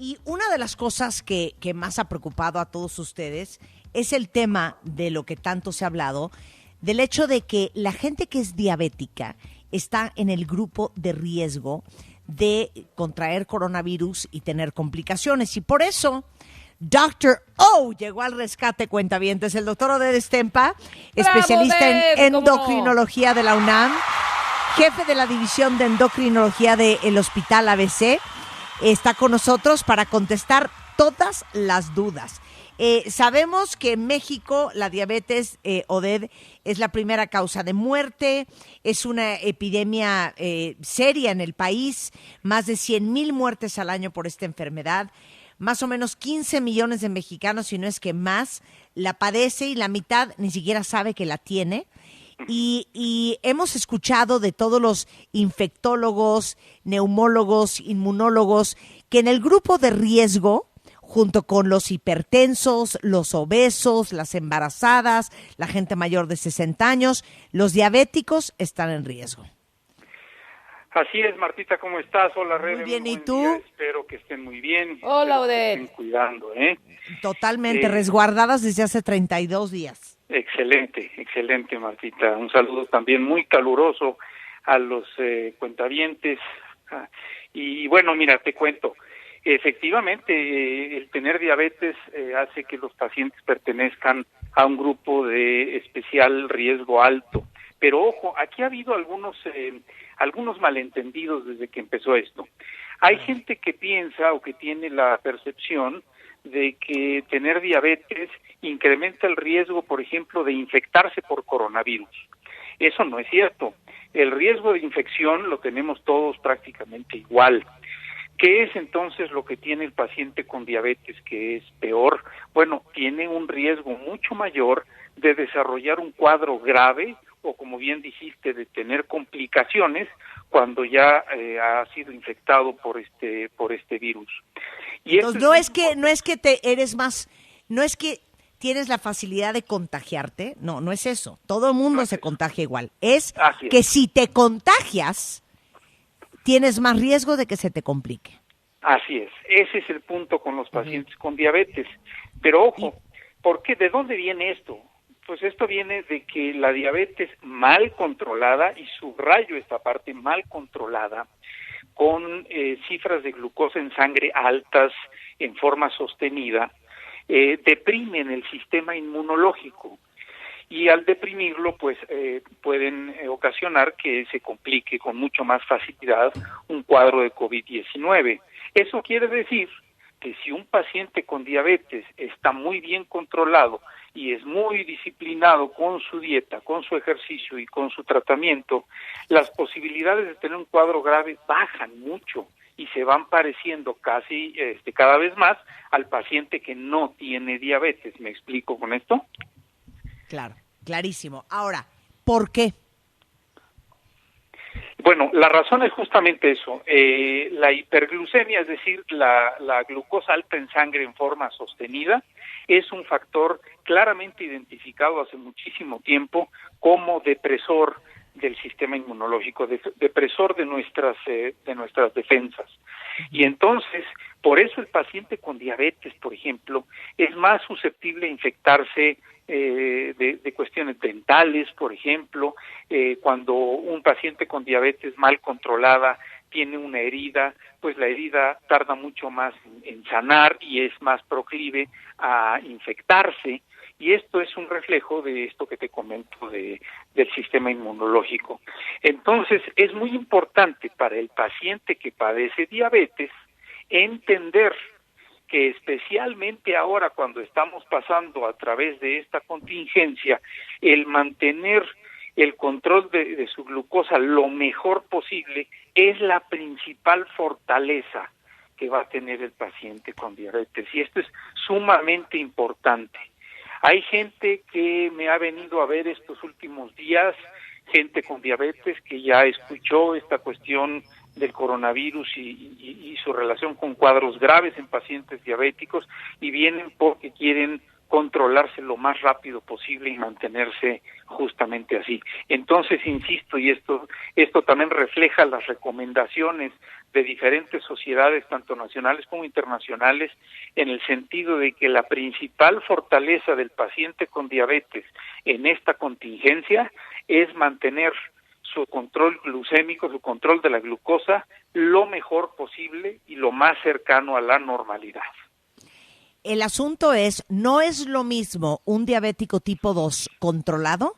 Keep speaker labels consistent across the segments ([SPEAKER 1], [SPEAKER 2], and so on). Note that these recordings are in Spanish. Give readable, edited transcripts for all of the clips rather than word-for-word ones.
[SPEAKER 1] Y una de las cosas que más ha preocupado a todos ustedes es el tema de lo que tanto se ha hablado, del hecho de que la gente que es diabética está en el grupo de riesgo de contraer coronavirus y tener complicaciones. Y por eso, Dr. O llegó al rescate, cuentavientes. El doctor Oded Stempa, especialista en endocrinología de la UNAM, jefe de la división de endocrinología del Hospital ABC, está con nosotros para contestar todas las dudas. Sabemos que en México la diabetes, Oded, es la primera causa de muerte, es una epidemia seria en el país, más de 100,000 muertes al año por esta enfermedad, más o menos 15 millones de mexicanos, si no es que más, la padece y la mitad ni siquiera sabe que la tiene. Y hemos escuchado de todos los infectólogos, neumólogos, inmunólogos, que en el grupo de riesgo, junto con los hipertensos, los obesos, las embarazadas, la gente mayor de 60 años, los diabéticos están en riesgo.
[SPEAKER 2] Así es, Martita, ¿cómo estás? Hola, Rebe.
[SPEAKER 1] Muy bien, ¿y tú?
[SPEAKER 2] Día. Espero que estén muy bien.
[SPEAKER 3] Hola, Oded.
[SPEAKER 2] Que estén cuidando,
[SPEAKER 1] Totalmente, resguardadas desde hace 32 días.
[SPEAKER 2] Excelente, Martita. Un saludo también muy caluroso a los cuentavientes. Y bueno, mira, te cuento. Efectivamente, el tener diabetes hace que los pacientes pertenezcan a un grupo de especial riesgo alto. Pero ojo, aquí ha habido algunos malentendidos desde que empezó esto. Hay gente que piensa o que tiene la percepción de que tener diabetes incrementa el riesgo, por ejemplo, de infectarse por coronavirus. Eso no es cierto. El riesgo de infección lo tenemos todos prácticamente igual. ¿Qué es entonces lo que tiene el paciente con diabetes que es peor? Bueno, tiene un riesgo mucho mayor de desarrollar un cuadro grave o, como bien dijiste, de tener complicaciones cuando ya ha sido infectado por este virus. Y
[SPEAKER 1] entonces, no es que tienes la facilidad de contagiarte, no es eso. Todo el mundo se contagia igual. Es que si te contagias, tienes más riesgo de que se te complique.
[SPEAKER 2] Así es, ese es el punto con los pacientes con diabetes. Pero ojo, ¿por qué? ¿De dónde viene esto? Pues esto viene de que la diabetes mal controlada, y subrayo esta parte, mal controlada, con cifras de glucosa en sangre altas en forma sostenida, deprimen el sistema inmunológico. Y al deprimirlo, pues pueden ocasionar que se complique con mucho más facilidad un cuadro de COVID-19. Eso quiere decir que si un paciente con diabetes está muy bien controlado y es muy disciplinado con su dieta, con su ejercicio y con su tratamiento, las posibilidades de tener un cuadro grave bajan mucho y se van pareciendo casi cada vez más al paciente que no tiene diabetes. ¿Me explico con esto?
[SPEAKER 1] Claro, clarísimo. Ahora, ¿por qué?
[SPEAKER 2] Bueno, la razón es justamente eso. La hiperglucemia, es decir, la glucosa alta en sangre en forma sostenida, es un factor claramente identificado hace muchísimo tiempo como depresor del sistema inmunológico, depresor de nuestras defensas. Y entonces, por eso el paciente con diabetes, por ejemplo, es más susceptible a infectarse de cuestiones dentales, por ejemplo, cuando un paciente con diabetes mal controlada tiene una herida, pues la herida tarda mucho más en sanar y es más proclive a infectarse. Y esto es un reflejo de esto que te comento del sistema inmunológico. Entonces, es muy importante para el paciente que padece diabetes entender que especialmente ahora cuando estamos pasando a través de esta contingencia, el mantener el control de su glucosa lo mejor posible es la principal fortaleza que va a tener el paciente con diabetes. Y esto es sumamente importante. Hay gente que me ha venido a ver estos últimos días, gente con diabetes que ya escuchó esta cuestión del coronavirus y su relación con cuadros graves en pacientes diabéticos y vienen porque quieren controlarse lo más rápido posible y mantenerse justamente así. Entonces, insisto, y esto también refleja las recomendaciones de diferentes sociedades, tanto nacionales como internacionales, en el sentido de que la principal fortaleza del paciente con diabetes en esta contingencia es mantener su control glucémico, su control de la glucosa, lo mejor posible y lo más cercano a la normalidad.
[SPEAKER 1] El asunto es, ¿no es lo mismo un diabético tipo 2 controlado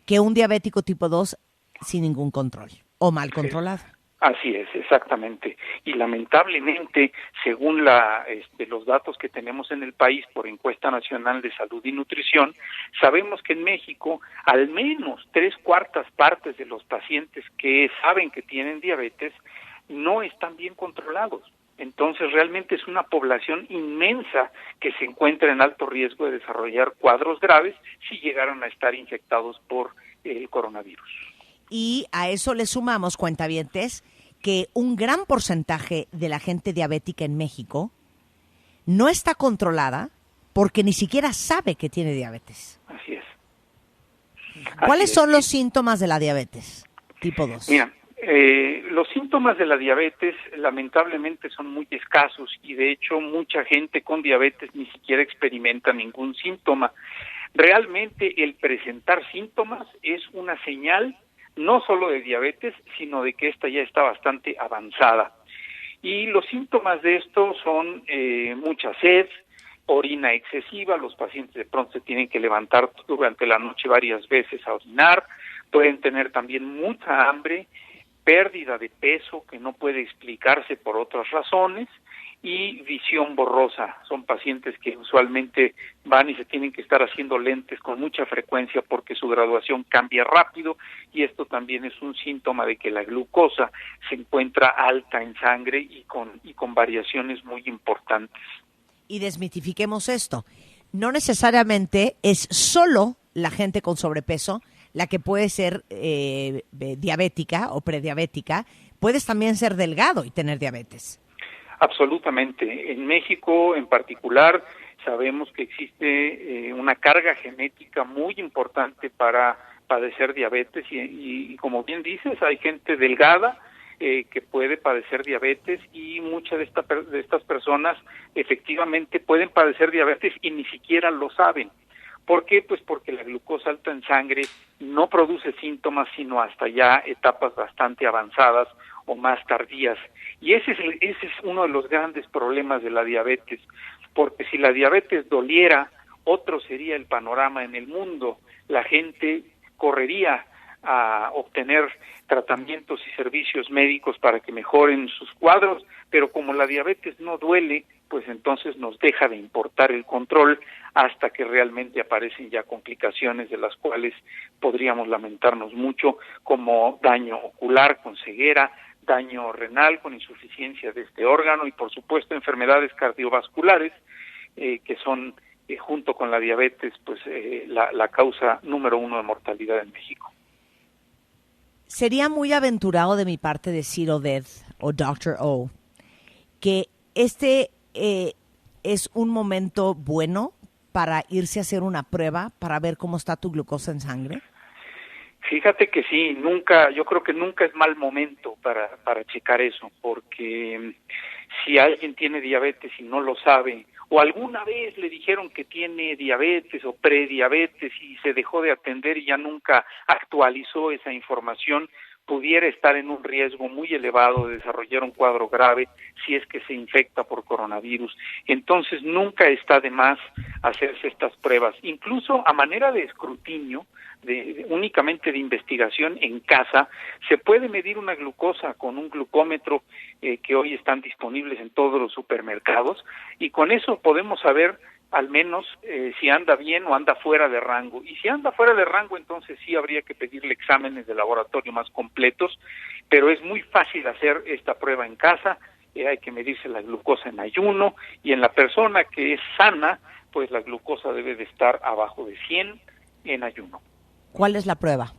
[SPEAKER 1] que un diabético tipo 2 sin ningún control o mal controlado?
[SPEAKER 2] Así es, exactamente. Y lamentablemente, según los datos que tenemos en el país por Encuesta Nacional de Salud y Nutrición, sabemos que en México al menos 3/4 partes de los pacientes que saben que tienen diabetes no están bien controlados. Entonces, realmente es una población inmensa que se encuentra en alto riesgo de desarrollar cuadros graves si llegaran a estar infectados por el coronavirus.
[SPEAKER 1] Y a eso le sumamos, cuentavientes, que un gran porcentaje de la gente diabética en México no está controlada porque ni siquiera sabe que tiene diabetes.
[SPEAKER 2] Así es.
[SPEAKER 1] ¿Cuáles son los síntomas de la diabetes tipo 2?
[SPEAKER 2] Mira, los síntomas de la diabetes lamentablemente son muy escasos y de hecho mucha gente con diabetes ni siquiera experimenta ningún síntoma. Realmente el presentar síntomas es una señal no solo de diabetes, sino de que esta ya está bastante avanzada. Y los síntomas de esto son mucha sed, orina excesiva, los pacientes de pronto se tienen que levantar durante la noche varias veces a orinar, pueden tener también mucha hambre, pérdida de peso que no puede explicarse por otras razones, y visión borrosa. Son pacientes que usualmente van y se tienen que estar haciendo lentes con mucha frecuencia porque su graduación cambia rápido, y esto también es un síntoma de que la glucosa se encuentra alta en sangre y con variaciones muy importantes.
[SPEAKER 1] Y desmitifiquemos esto. No necesariamente es solo la gente con sobrepeso la que puede ser diabética o prediabética. Puedes también ser delgado y tener diabetes.
[SPEAKER 2] Absolutamente. En México, en particular, sabemos que existe una carga genética muy importante para padecer diabetes y como bien dices, hay gente delgada que puede padecer diabetes, y muchas de estas personas efectivamente pueden padecer diabetes y ni siquiera lo saben. ¿Por qué? Pues porque la glucosa alta en sangre no produce síntomas sino hasta ya etapas bastante avanzadas o más tardías. Y ese es uno de los grandes problemas de la diabetes, porque si la diabetes doliera, otro sería el panorama en el mundo. La gente correría a obtener tratamientos y servicios médicos para que mejoren sus cuadros, pero como la diabetes no duele, pues entonces nos deja de importar el control hasta que realmente aparecen ya complicaciones de las cuales podríamos lamentarnos mucho, como daño ocular con ceguera, daño renal con insuficiencia de este órgano y por supuesto enfermedades cardiovasculares que son junto con la diabetes pues la causa número 1 de mortalidad en México.
[SPEAKER 1] Sería muy aventurado de mi parte decir, Oded o Dr. O, que este es un momento bueno para irse a hacer una prueba para ver cómo está tu glucosa en sangre.
[SPEAKER 2] Fíjate que sí, yo creo que nunca es mal momento para checar eso, porque si alguien tiene diabetes y no lo sabe, o alguna vez le dijeron que tiene diabetes o prediabetes y se dejó de atender y ya nunca actualizó esa información, pudiera estar en un riesgo muy elevado de desarrollar un cuadro grave si es que se infecta por coronavirus. Entonces nunca está de más hacerse estas pruebas, incluso a manera de escrutinio, únicamente de investigación en casa. Se puede medir una glucosa con un glucómetro que hoy están disponibles en todos los supermercados, y con eso podemos saber al menos si anda bien o anda fuera de rango. Y si anda fuera de rango, entonces sí habría que pedirle exámenes de laboratorio más completos, pero es muy fácil hacer esta prueba en casa. Hay que medirse la glucosa en ayuno, y en la persona que es sana, pues la glucosa debe de estar abajo de 100 en ayuno.
[SPEAKER 1] ¿Cuál es la prueba?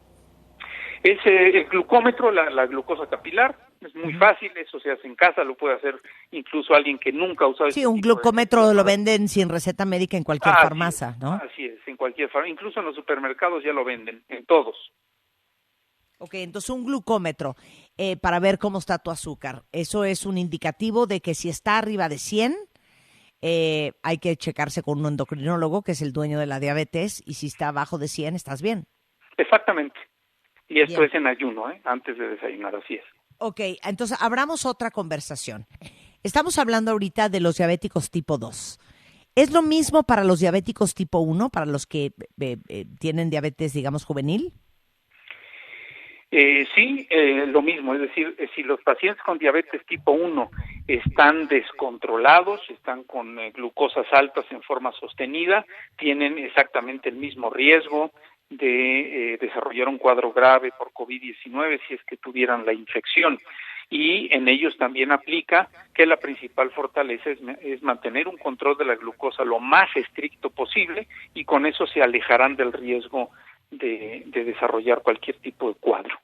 [SPEAKER 2] Es el glucómetro, la glucosa capilar. Es muy fácil, eso se hace en casa, lo puede hacer incluso alguien que nunca ha usado.
[SPEAKER 1] Sí, un glucómetro lo venden sin receta médica en cualquier farmacia, ¿no?
[SPEAKER 2] Así es, en cualquier farmacia, incluso en los supermercados ya lo venden, en todos.
[SPEAKER 1] Ok, entonces un glucómetro. para ver cómo está tu azúcar. Eso es un indicativo de que si está arriba de 100, hay que checarse con un endocrinólogo, que es el dueño de la diabetes, y si está abajo de 100, estás bien.
[SPEAKER 2] Exactamente. Y esto
[SPEAKER 1] Bien.
[SPEAKER 2] es en ayuno, antes de desayunar, así es.
[SPEAKER 1] Ok, entonces abramos otra conversación. Estamos hablando ahorita de los diabéticos tipo 2. ¿Es lo mismo para los diabéticos tipo 1, para los que tienen diabetes, digamos, juvenil?
[SPEAKER 2] Sí, lo mismo, es decir, si los pacientes con diabetes tipo 1 están descontrolados, están con glucosas altas en forma sostenida, tienen exactamente el mismo riesgo de desarrollar un cuadro grave por COVID-19 si es que tuvieran la infección. Y en ellos también aplica que la principal fortaleza es mantener un control de la glucosa lo más estricto posible, y con eso se alejarán del riesgo de desarrollar cualquier tipo de cuadro.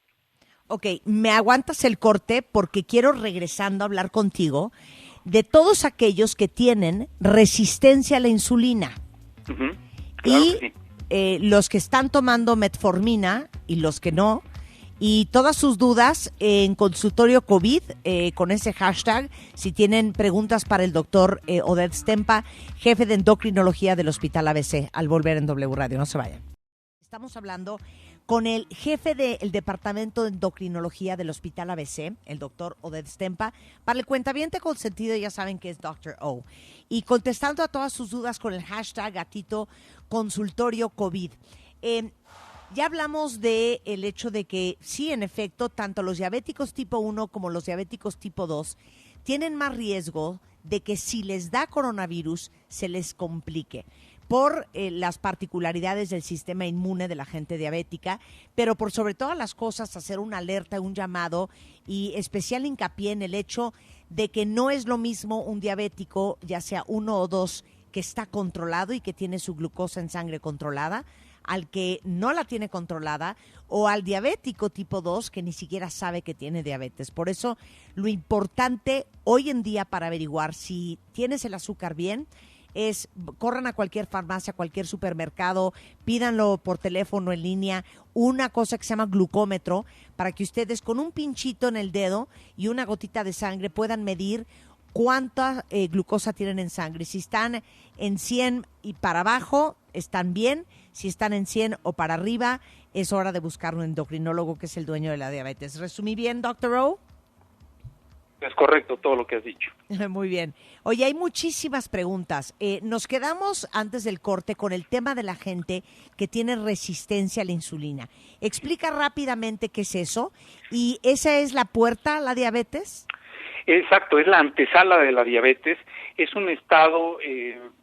[SPEAKER 1] Ok, me aguantas el corte porque quiero, regresando, a hablar contigo de todos aquellos que tienen resistencia a la insulina.
[SPEAKER 2] Uh-huh. Claro
[SPEAKER 1] Y
[SPEAKER 2] que sí.
[SPEAKER 1] Los que están tomando metformina y los que no, y todas sus dudas en consultorio COVID, con ese hashtag, si tienen preguntas para el doctor Oded Stempa, jefe de endocrinología del Hospital ABC, al volver en W Radio. No se vayan. Estamos hablando con el jefe del Departamento de Endocrinología del Hospital ABC, el doctor Oded Stempa. Para el cuentaviente consentido, ya saben que es Dr. O. Y contestando a todas sus dudas con el hashtag gatito consultorio COVID. Ya hablamos del hecho de que sí, en efecto, tanto los diabéticos tipo 1 como los diabéticos tipo 2 tienen más riesgo de que si les da coronavirus se les complique por las particularidades del sistema inmune de la gente diabética, pero por sobre todas las cosas hacer una alerta, un llamado y especial hincapié en el hecho de que no es lo mismo un diabético, ya sea 1 o 2, que está controlado y que tiene su glucosa en sangre controlada, al que no la tiene controlada, o al diabético tipo 2 que ni siquiera sabe que tiene diabetes. Por eso, lo importante hoy en día para averiguar si tienes el azúcar bien es corran a cualquier farmacia, a cualquier supermercado, pídanlo por teléfono, en línea, una cosa que se llama glucómetro, para que ustedes con un pinchito en el dedo y una gotita de sangre puedan medir cuánta glucosa tienen en sangre. Si están en 100 y para abajo, están bien. Si están en 100 o para arriba, es hora de buscar un endocrinólogo, que es el dueño de la diabetes. ¿Resumí bien, Dr. O?
[SPEAKER 2] Es correcto todo lo que has dicho.
[SPEAKER 1] Muy bien. Oye, hay muchísimas preguntas. Nos quedamos antes del corte con el tema de la gente que tiene resistencia a la insulina. Explica rápidamente qué es eso. ¿Y esa es la puerta a la diabetes?
[SPEAKER 2] Exacto, es la antesala de la diabetes. Es un estado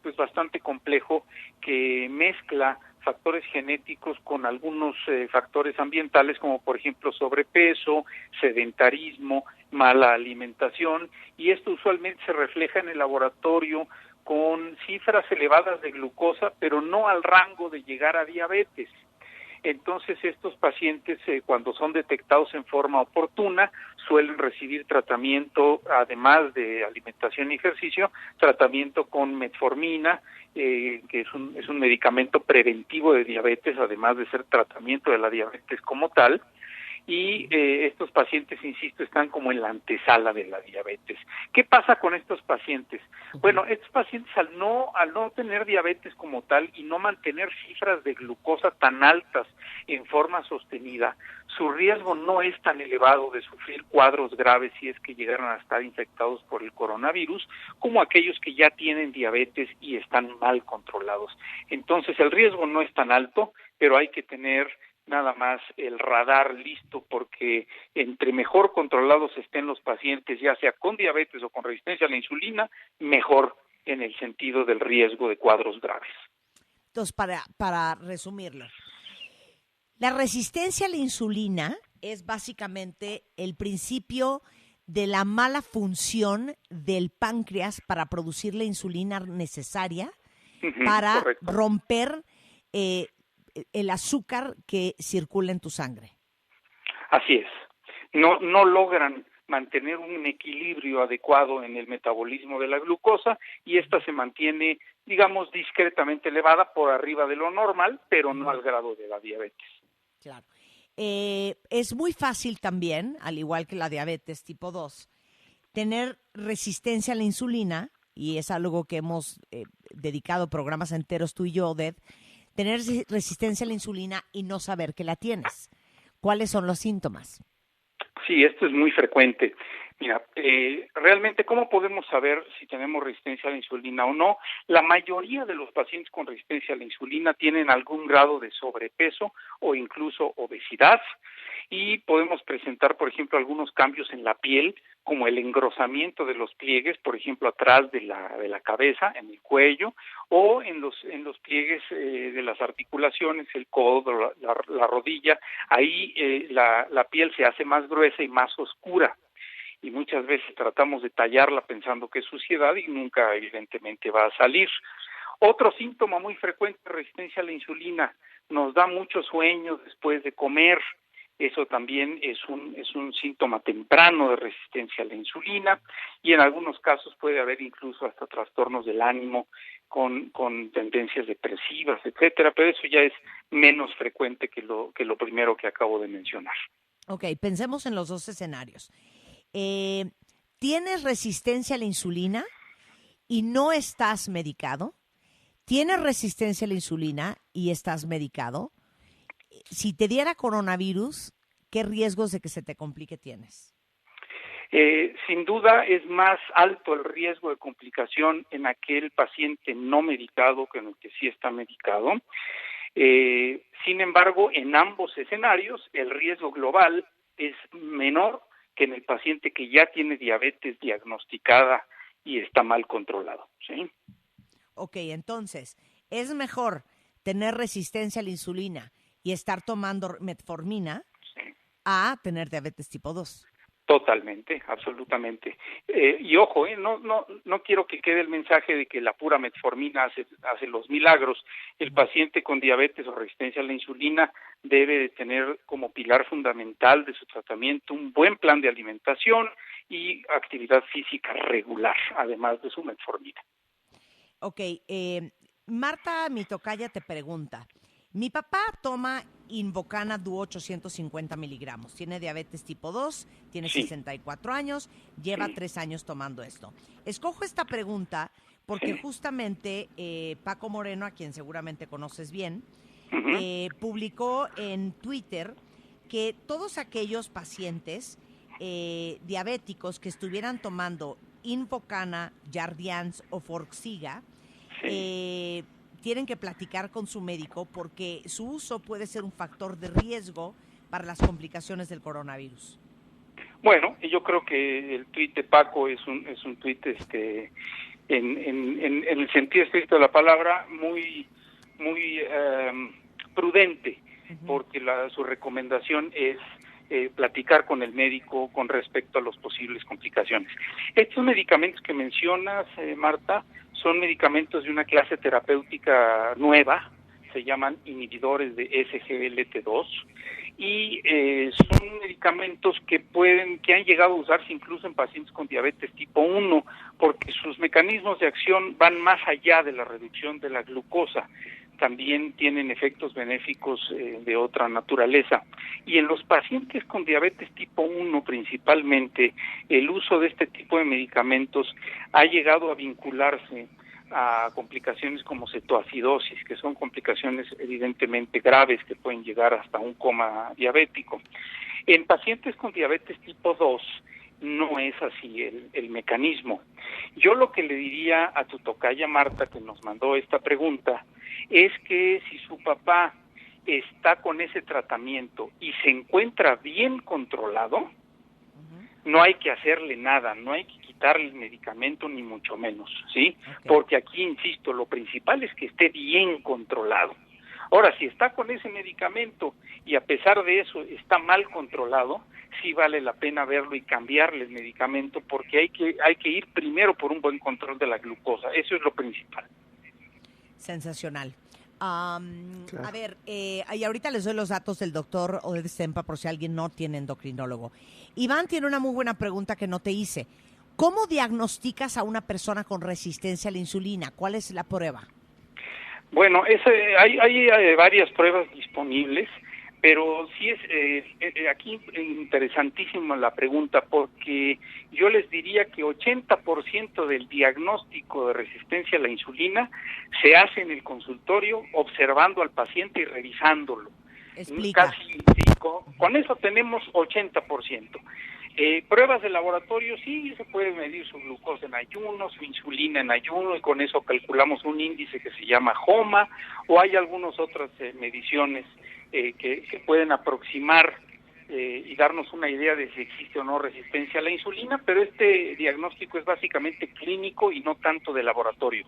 [SPEAKER 2] pues bastante complejo que mezcla factores genéticos con algunos factores ambientales, como por ejemplo sobrepeso, sedentarismo, mala alimentación, y esto usualmente se refleja en el laboratorio con cifras elevadas de glucosa, pero no al rango de llegar a diabetes. Entonces estos pacientes, cuando son detectados en forma oportuna, suelen recibir tratamiento, además de alimentación y ejercicio, tratamiento con metformina, que es un medicamento preventivo de diabetes, además de ser tratamiento de la diabetes como tal. Y estos pacientes, insisto, están como en la antesala de la diabetes. ¿Qué pasa con estos pacientes? Bueno, estos pacientes al no tener diabetes como tal y no mantener cifras de glucosa tan altas en forma sostenida, su riesgo no es tan elevado de sufrir cuadros graves si es que llegaran a estar infectados por el coronavirus, como aquellos que ya tienen diabetes y están mal controlados. Entonces el riesgo no es tan alto, pero hay que tener nada más el radar listo, porque entre mejor controlados estén los pacientes, ya sea con diabetes o con resistencia a la insulina, mejor en el sentido del riesgo de cuadros graves.
[SPEAKER 1] Entonces, para resumirlo, la resistencia a la insulina es básicamente el principio de la mala función del páncreas para producir la insulina necesaria para
[SPEAKER 2] Correcto.
[SPEAKER 1] romper el azúcar que circula en tu sangre.
[SPEAKER 2] Así es. No logran mantener un equilibrio adecuado en el metabolismo de la glucosa, y esta se mantiene, digamos, discretamente elevada por arriba de lo normal, pero no al grado de la diabetes.
[SPEAKER 1] Claro. Es muy fácil también, al igual que la diabetes tipo 2, tener resistencia a la insulina, y es algo que hemos dedicado programas enteros tú y yo, Oded, tener resistencia a la insulina y no saber que la tienes. ¿Cuáles son los síntomas?
[SPEAKER 2] Sí, esto es muy frecuente. Mira, realmente, ¿cómo podemos saber si tenemos resistencia a la insulina o no? La mayoría de los pacientes con resistencia a la insulina tienen algún grado de sobrepeso o incluso obesidad, y podemos presentar, por ejemplo, algunos cambios en la piel, como el engrosamiento de los pliegues, por ejemplo, atrás de la cabeza, en el cuello, o en los pliegues de las articulaciones, el codo, la rodilla. Ahí la piel se hace más gruesa y más oscura, y muchas veces tratamos de tallarla pensando que es suciedad y nunca evidentemente va a salir. Otro síntoma muy frecuente de resistencia a la insulina: nos da mucho sueño después de comer. Eso también es un síntoma temprano de resistencia a la insulina, y en algunos casos puede haber incluso hasta trastornos del ánimo con tendencias depresivas, etcétera, pero eso ya es menos frecuente que lo primero que acabo de mencionar.
[SPEAKER 1] Ok, pensemos en los dos escenarios. ¿Tienes resistencia a la insulina y no estás medicado? ¿Tienes resistencia a la insulina y estás medicado? Si te diera coronavirus, ¿qué riesgos de que se te complique tienes?
[SPEAKER 2] Sin duda es más alto el riesgo de complicación en aquel paciente no medicado que en el que sí está medicado. Sin embargo, en ambos escenarios el riesgo global es menor que en el paciente que ya tiene diabetes diagnosticada y está mal controlado, ¿sí?
[SPEAKER 1] Ok, entonces, ¿es mejor tener resistencia a la insulina y estar tomando metformina a tener diabetes tipo 2?
[SPEAKER 2] Totalmente, absolutamente. Y ojo, no quiero que quede el mensaje de que la pura metformina hace los milagros. El paciente con diabetes o resistencia a la insulina debe de tener como pilar fundamental de su tratamiento un buen plan de alimentación y actividad física regular, además de su metformina.
[SPEAKER 1] Ok, Marta, mi tocaya, te pregunta. Mi papá toma Invocana Duo 850 miligramos. Tiene diabetes tipo 2, tiene 64 años, lleva 3 años tomando esto. Escojo esta pregunta porque justamente Paco Moreno, a quien seguramente conoces bien, publicó en Twitter que todos aquellos pacientes diabéticos que estuvieran tomando Invocana, Jardiance o Forxiga, tienen que platicar con su médico porque su uso puede ser un factor de riesgo para las complicaciones del coronavirus.
[SPEAKER 2] Bueno, yo creo que el tuit de Paco es un tuit en el sentido estricto de la palabra muy prudente, porque su recomendación es platicar con el médico con respecto a las posibles complicaciones. Estos medicamentos que mencionas, Marta, son medicamentos de una clase terapéutica nueva, se llaman inhibidores de SGLT2, y son medicamentos que han llegado a usarse incluso en pacientes con diabetes tipo 1, porque sus mecanismos de acción van más allá de la reducción de la glucosa. También tienen efectos benéficos de otra naturaleza. Y en los pacientes con diabetes tipo 1 principalmente, el uso de este tipo de medicamentos ha llegado a vincularse a complicaciones como cetoacidosis, que son complicaciones evidentemente graves que pueden llegar hasta un coma diabético. En pacientes con diabetes tipo 2 no es así el mecanismo. Yo lo que le diría a tu tocaya Marta, que nos mandó esta pregunta, es que si su papá está con ese tratamiento y se encuentra bien controlado, no hay que hacerle nada, no hay que quitarle el medicamento ni mucho menos, ¿sí? Okay. Porque aquí, insisto, lo principal es que esté bien controlado. Ahora, si está con ese medicamento y a pesar de eso está mal controlado, sí vale la pena verlo y cambiarle el medicamento, porque hay que ir primero por un buen control de la glucosa. Eso es lo principal.
[SPEAKER 1] Sensacional. Claro. A ver, y ahorita les doy los datos del doctor Oded Sempa por si alguien no tiene endocrinólogo. Iván tiene una muy buena pregunta que no te hice. ¿Cómo diagnosticas a una persona con resistencia a la insulina? ¿Cuál es la prueba?
[SPEAKER 2] Bueno, hay varias pruebas disponibles. Pero sí es aquí interesantísima la pregunta, porque yo les diría que 80% del diagnóstico de resistencia a la insulina se hace en el consultorio observando al paciente y revisándolo.
[SPEAKER 1] Explica.
[SPEAKER 2] Casi, sí, con eso tenemos 80%. Pruebas de laboratorio, sí, se puede medir su glucosa en ayuno, su insulina en ayuno, y con eso calculamos un índice que se llama HOMA, o hay algunas otras mediciones que pueden aproximar y darnos una idea de si existe o no resistencia a la insulina, pero este diagnóstico es básicamente clínico y no tanto de laboratorio.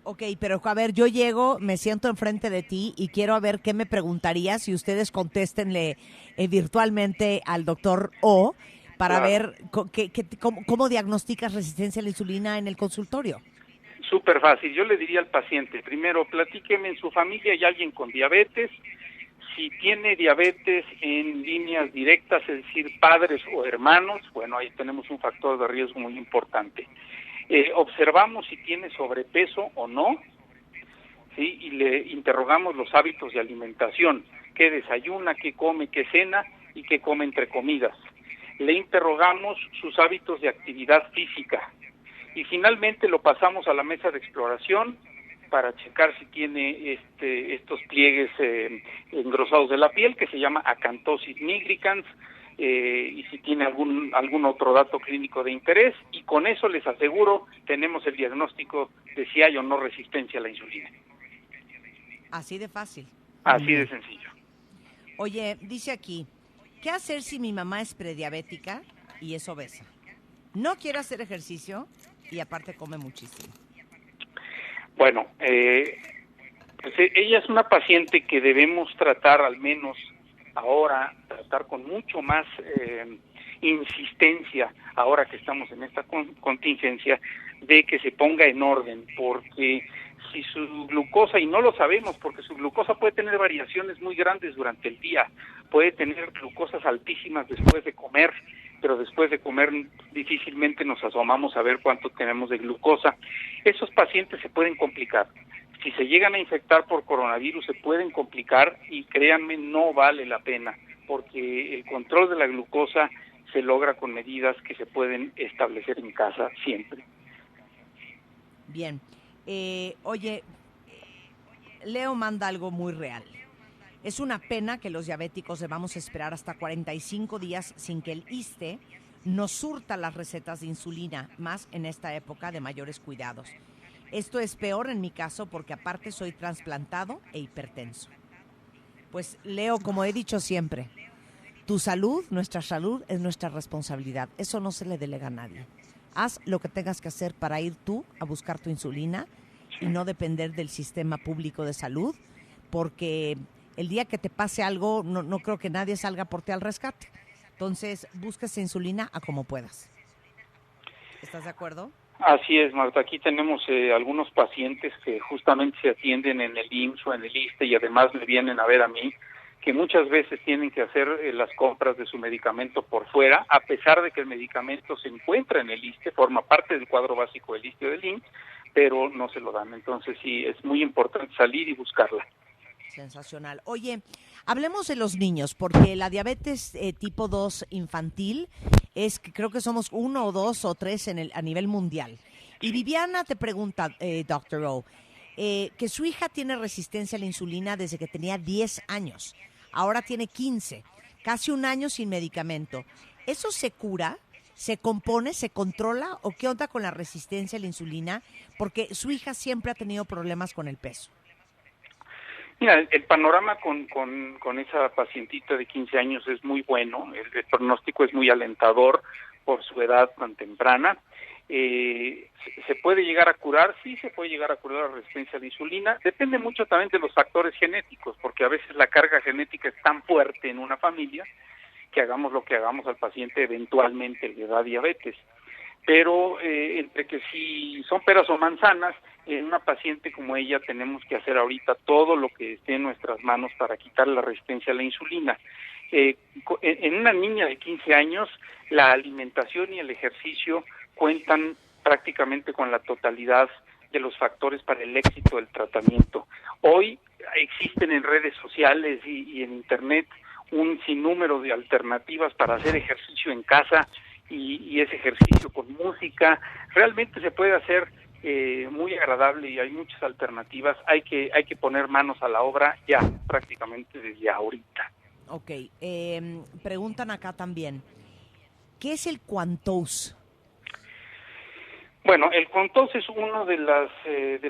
[SPEAKER 1] Ok, pero a ver, yo llego, me siento enfrente de ti y quiero ver qué me preguntarías y ustedes contéstenle virtualmente al doctor O para
[SPEAKER 2] Claro.
[SPEAKER 1] ver cómo diagnosticas resistencia a la insulina en el consultorio.
[SPEAKER 2] Súper fácil. Yo le diría al paciente, primero, platíqueme en su familia, ¿hay alguien con diabetes? Si tiene diabetes en líneas directas, es decir, padres o hermanos, bueno, ahí tenemos un factor de riesgo muy importante. Observamos si tiene sobrepeso o no, ¿sí? Y le interrogamos los hábitos de alimentación, qué desayuna, qué come, qué cena y qué come entre comidas. Le interrogamos sus hábitos de actividad física y finalmente lo pasamos a la mesa de exploración para checar si tiene estos pliegues engrosados de la piel, que se llama acantosis nigricans, y si tiene algún otro dato clínico de interés, y con eso les aseguro tenemos el diagnóstico de si hay o no resistencia a la insulina.
[SPEAKER 1] Así de fácil.
[SPEAKER 2] Así de sencillo.
[SPEAKER 1] Oye, dice aquí, ¿qué hacer si mi mamá es prediabética y es obesa? No quiere hacer ejercicio y aparte come muchísimo.
[SPEAKER 2] Bueno, pues ella es una paciente que debemos tratar, al menos ahora, tratar con mucho más insistencia, ahora que estamos en esta contingencia, de que se ponga en orden, porque si su glucosa, y no lo sabemos, porque su glucosa puede tener variaciones muy grandes durante el día, puede tener glucosas altísimas después de comer, pero después de comer difícilmente nos asomamos a ver cuánto tenemos de glucosa. Esos pacientes se pueden complicar. Si se llegan a infectar por coronavirus se pueden complicar y créanme, no vale la pena, porque el control de la glucosa se logra con medidas que se pueden establecer en casa siempre.
[SPEAKER 1] Bien. Oye, Leo manda algo muy real. Es una pena que los diabéticos debamos esperar hasta 45 días sin que el ISSSTE nos surta las recetas de insulina, más en esta época de mayores cuidados. Esto es peor en mi caso porque aparte soy trasplantado e hipertenso. Pues Leo, como he dicho siempre, tu salud, nuestra salud es nuestra responsabilidad. Eso no se le delega a nadie. Haz lo que tengas que hacer para ir tú a buscar tu insulina y no depender del sistema público de salud, porque el día que te pase algo, no creo que nadie salga por ti al rescate. Entonces, busca esa insulina a como puedas. ¿Estás de acuerdo?
[SPEAKER 2] Así es, Marta. Aquí tenemos algunos pacientes que justamente se atienden en el IMSS o en el ISSSTE y además me vienen a ver a mí, que muchas veces tienen que hacer las compras de su medicamento por fuera, a pesar de que el medicamento se encuentra en el ISSSTE, forma parte del cuadro básico del ISSSTE o del IMSS, pero no se lo dan. Entonces sí, es muy importante salir y buscarla.
[SPEAKER 1] Sensacional. Oye, hablemos de los niños, porque la diabetes tipo 2 infantil es que creo que somos 1 o 2 o 3 a nivel mundial. Y Viviana te pregunta, Dr. O, que su hija tiene resistencia a la insulina desde que tenía 10 años. Ahora tiene 15, casi un año sin medicamento. ¿Eso se cura? ¿Se compone? ¿Se controla? ¿O qué onda con la resistencia a la insulina? Porque su hija siempre ha tenido problemas con el peso.
[SPEAKER 2] Mira, el panorama con esa pacientita de 15 años es muy bueno, el pronóstico es muy alentador por su edad tan temprana. ¿Se puede llegar a curar? Sí, se puede llegar a curar la resistencia a la insulina. Depende mucho también de los factores genéticos, porque a veces la carga genética es tan fuerte en una familia que hagamos lo que hagamos al paciente eventualmente le da diabetes. Pero entre que si son peras o manzanas, en una paciente como ella tenemos que hacer ahorita todo lo que esté en nuestras manos para quitar la resistencia a la insulina. En una niña de 15 años, la alimentación y el ejercicio cuentan prácticamente con la totalidad de los factores para el éxito del tratamiento. Hoy existen en redes sociales y en Internet un sinnúmero de alternativas para hacer ejercicio en casa y ese ejercicio con música. Realmente se puede hacer muy agradable y hay muchas alternativas. Hay que poner manos a la obra ya, prácticamente desde ahorita.
[SPEAKER 1] Ok, preguntan acá también, ¿qué es el Quantos?
[SPEAKER 2] Bueno, el Quantos es uno de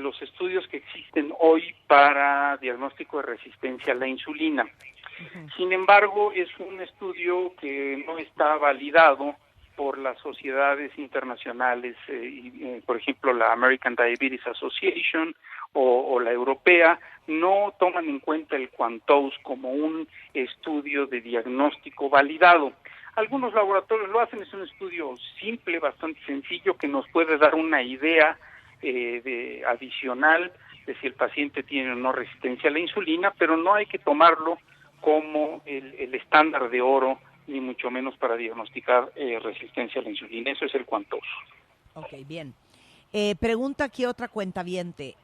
[SPEAKER 2] los estudios que existen hoy para diagnóstico de resistencia a la insulina. Uh-huh. Sin embargo, es un estudio que no está validado por las sociedades internacionales, por ejemplo, la American Diabetes Association o la europea, no toman en cuenta el Quantos como un estudio de diagnóstico validado. Algunos laboratorios lo hacen, es un estudio simple, bastante sencillo, que nos puede dar una idea adicional de si el paciente tiene o no resistencia a la insulina, pero no hay que tomarlo como el estándar de oro, ni mucho menos para diagnosticar resistencia a la insulina. Eso es el Quantos.
[SPEAKER 1] Ok, bien. Pregunta aquí otra cuentaviente.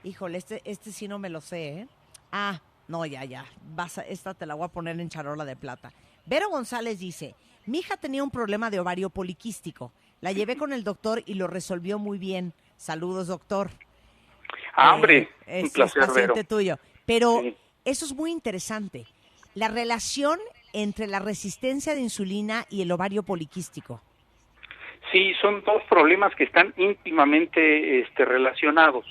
[SPEAKER 1] Híjole, este sí no me lo sé, ¿eh? No, ya. Esta te la voy a poner en charola de plata. Vero González dice, mi hija tenía un problema de ovario poliquístico. La llevé con el doctor y lo resolvió muy bien. Saludos, doctor.
[SPEAKER 2] Hombre, un placer,
[SPEAKER 1] es paciente
[SPEAKER 2] Vero.
[SPEAKER 1] tuyo. Pero
[SPEAKER 2] sí.
[SPEAKER 1] Eso es muy interesante. La relación entre la resistencia de insulina y el ovario poliquístico.
[SPEAKER 2] Sí, son dos problemas que están íntimamente relacionados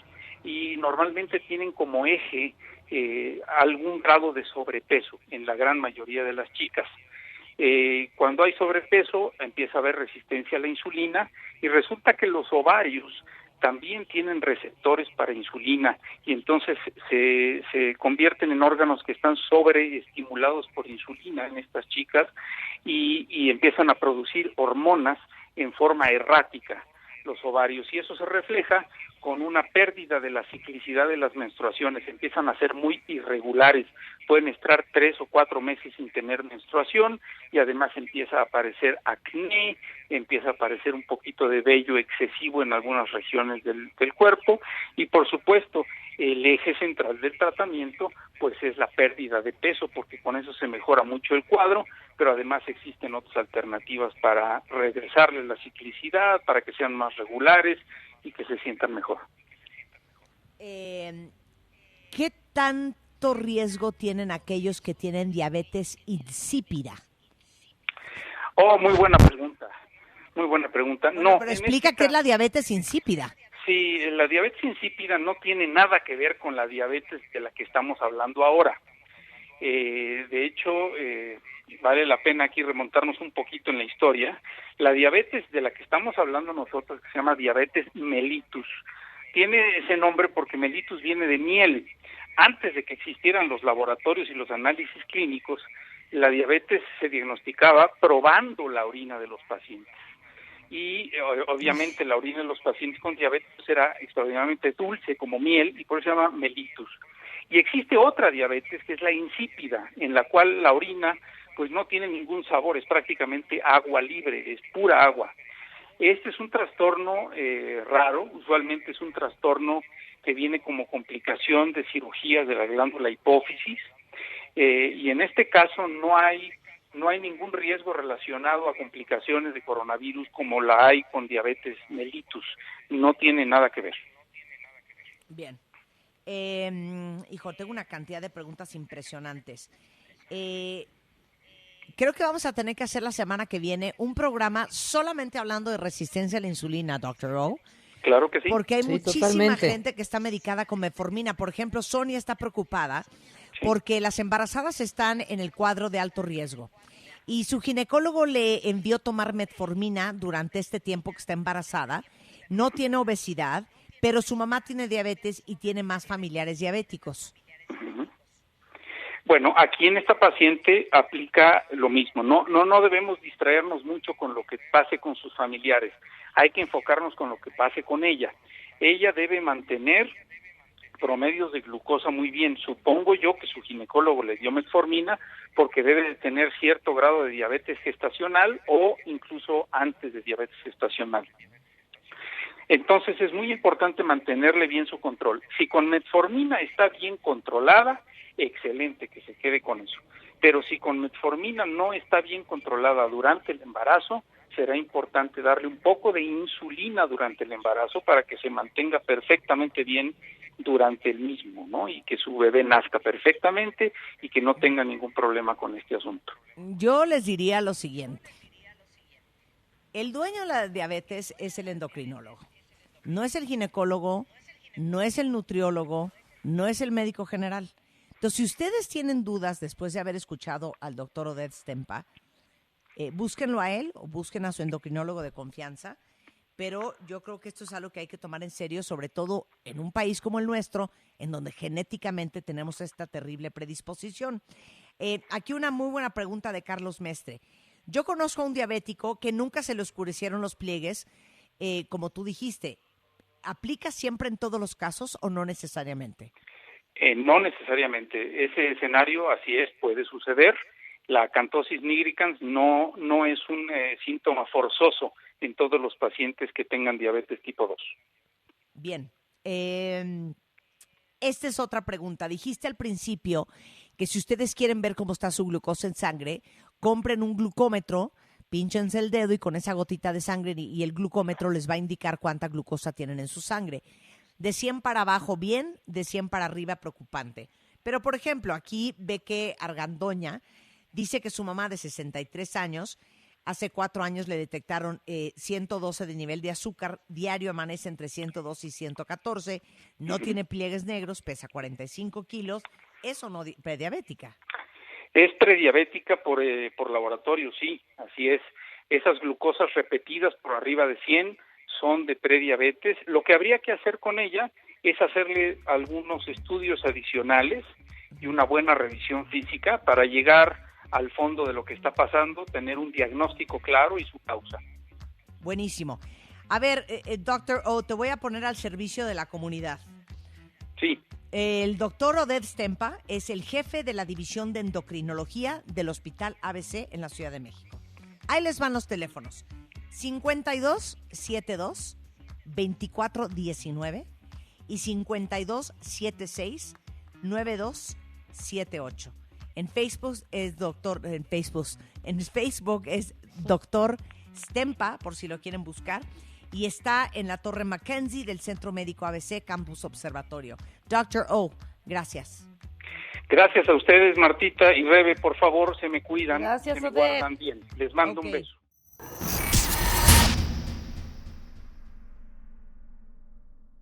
[SPEAKER 2] y normalmente tienen como eje algún grado de sobrepeso en la gran mayoría de las chicas. Cuando hay sobrepeso empieza a haber resistencia a la insulina y resulta que los ovarios también tienen receptores para insulina y entonces se convierten en órganos que están sobreestimulados por insulina en estas chicas y empiezan a producir hormonas en forma errática los ovarios y eso se refleja con una pérdida de la ciclicidad de las menstruaciones, empiezan a ser muy irregulares, pueden estar 3 o 4 meses sin tener menstruación y además empieza a aparecer acné, empieza a aparecer un poquito de vello excesivo en algunas regiones del cuerpo y por supuesto el eje central del tratamiento pues es la pérdida de peso porque con eso se mejora mucho el cuadro, pero además existen otras alternativas para regresarles la ciclicidad, para que sean más regulares y que se sientan mejor.
[SPEAKER 1] ¿Qué tanto riesgo tienen aquellos que tienen diabetes insípida?
[SPEAKER 2] Muy buena pregunta. Muy buena pregunta.
[SPEAKER 1] Bueno,
[SPEAKER 2] no,
[SPEAKER 1] pero explica qué es la diabetes insípida.
[SPEAKER 2] Sí, la diabetes insípida no tiene nada que ver con la diabetes de la que estamos hablando ahora. De hecho, vale la pena aquí remontarnos un poquito en la historia. La diabetes de la que estamos hablando nosotros, que se llama diabetes mellitus, tiene ese nombre porque mellitus viene de miel. Antes de que existieran los laboratorios y los análisis clínicos, la diabetes se diagnosticaba probando la orina de los pacientes. Y obviamente la orina de los pacientes con diabetes era extraordinariamente dulce como miel y por eso se llama mellitus. Y existe otra diabetes que es la insípida, en la cual la orina pues no tiene ningún sabor, es prácticamente agua libre, es pura agua. Este es un trastorno raro, usualmente es un trastorno que viene como complicación de cirugías de la glándula hipófisis y en este caso no hay ningún riesgo relacionado a complicaciones de coronavirus como la hay con diabetes mellitus, no tiene nada que ver.
[SPEAKER 1] Bien. Tengo una cantidad de preguntas impresionantes. Creo que vamos a tener que hacer la semana que viene un programa solamente hablando de resistencia a la insulina, Dr. O.
[SPEAKER 2] Claro que sí.
[SPEAKER 1] Porque hay muchísima
[SPEAKER 3] totalmente.
[SPEAKER 1] gente que está medicada con metformina. Por ejemplo, Sonia está preocupada porque las embarazadas están en el cuadro de alto riesgo. Y su ginecólogo le envió tomar metformina durante este tiempo que está embarazada. No tiene obesidad, pero su mamá tiene diabetes y tiene más familiares diabéticos.
[SPEAKER 2] Bueno, aquí en esta paciente aplica lo mismo. No debemos distraernos mucho con lo que pase con sus familiares. Hay que enfocarnos con lo que pase con ella. Ella debe mantener promedios de glucosa muy bien. Supongo yo que su ginecólogo le dio metformina porque debe de tener cierto grado de diabetes gestacional o incluso antes de diabetes gestacional. Entonces es muy importante mantenerle bien su control. Si con metformina está bien controlada, excelente, que se quede con eso. Pero si con metformina no está bien controlada durante el embarazo, será importante darle un poco de insulina durante el embarazo para que se mantenga perfectamente bien durante el mismo, ¿no? Y que su bebé nazca perfectamente y que no tenga ningún problema con este asunto.
[SPEAKER 1] Yo les diría lo siguiente. El dueño de la diabetes es el endocrinólogo. No es el ginecólogo, no es el nutriólogo, no es el médico general. Entonces, si ustedes tienen dudas después de haber escuchado al doctor Oded Stempa, búsquenlo a él o busquen a su endocrinólogo de confianza, pero yo creo que esto es algo que hay que tomar en serio, sobre todo en un país como el nuestro, en donde genéticamente tenemos esta terrible predisposición. Aquí una muy buena pregunta de Carlos Mestre. Yo conozco a un diabético que nunca se le oscurecieron los pliegues, como tú dijiste. ¿Aplica siempre en todos los casos o no necesariamente?
[SPEAKER 2] No necesariamente. Ese escenario, así es, puede suceder. La acantosis nigricans no es un síntoma forzoso en todos los pacientes que tengan diabetes tipo 2.
[SPEAKER 1] Bien. Esta es otra pregunta. Dijiste al principio que si ustedes quieren ver cómo está su glucosa en sangre, compren un glucómetro, pínchense el dedo y con esa gotita de sangre y el glucómetro les va a indicar cuánta glucosa tienen en su sangre. De 100 para abajo, bien, de 100 para arriba, preocupante. Pero, por ejemplo, aquí ve que Argandoña dice que su mamá de 63 años, hace 4 años le detectaron 112 de nivel de azúcar, diario amanece entre 102 y 114, no tiene pliegues negros, pesa 45 kilos, ¿es o no prediabética?
[SPEAKER 2] Es prediabética por laboratorio, sí, así es. Esas glucosas repetidas por arriba de 100 son de prediabetes. Lo que habría que hacer con ella es hacerle algunos estudios adicionales y una buena revisión física para llegar al fondo de lo que está pasando, tener un diagnóstico claro y su causa.
[SPEAKER 1] Buenísimo. A ver, doctor O, te voy a poner al servicio de la comunidad.
[SPEAKER 2] Sí.
[SPEAKER 1] El doctor Oded Stempa es el jefe de la división de endocrinología del Hospital ABC en la Ciudad de México. Ahí les van los teléfonos. 5272 2419 y 5276 9278. En Facebook es doctor Stempa, por si lo quieren buscar, y está en la Torre Mackenzie del Centro Médico ABC Campus Observatorio. Dr. O, gracias.
[SPEAKER 2] Gracias a ustedes, Martita y Rebe, por favor, se me cuidan,
[SPEAKER 3] Gracias,
[SPEAKER 2] se me
[SPEAKER 3] Oded.
[SPEAKER 2] guardan bien. Les mando un beso.